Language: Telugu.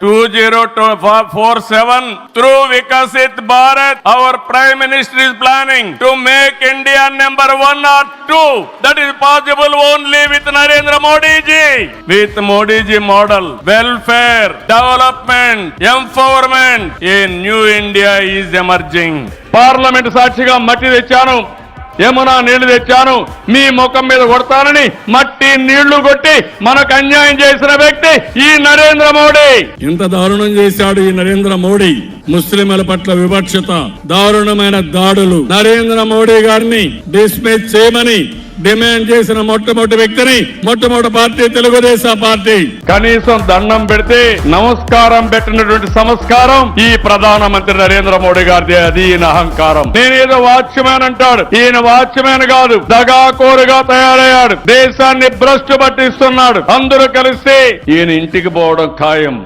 2047 through Vikasit Bharat, our Prime Minister is planning to make India number 1 or 2. That is possible only with Narendra Modi ji. With Modi ji model, welfare, development, empowerment, a new India is emerging. Parliament సాక్షిగా మట్టి తెచ్చాను, యమునా నీళ్లు తెచ్చాను, మీ ముఖం మీద కొడతానని మట్టి నీళ్లు కొట్టి మనకు అన్యాయం చేసిన వ్యక్తి ఈ నరేంద్ర మోడీ. ఎంత దారుణం చేశాడు ఈ నరేంద్ర మోడీ. ముస్లింల పట్ల వివక్షత, దారుణమైన దాడులు. నరేంద్ర మోడీ గారిని డిస్మిస్ చేయమని డిమాండ్ చేసిన మొట్టమొదటి వ్యక్తిని మొట్టమొదటి పార్టీ తెలుగుదేశం పార్టీ. కనీసం దండం పెడితే నమస్కారం పెట్టినటువంటి సంస్కారం ఈ ప్రధానమంత్రి నరేంద్ర మోడీ గారిది. అది ఈయన అహంకారం. నేనేదో వాచ్మ్యాన్ అంటాడు, ఈయన వాచ్మ్యాన్ కాదు, దగాకోరుగా తయారయ్యాడు, దేశాన్ని భ్రష్టు పట్టిస్తున్నాడు. అందరూ కలిసి ఈయన ఇంటికి పోవడం ఖాయం.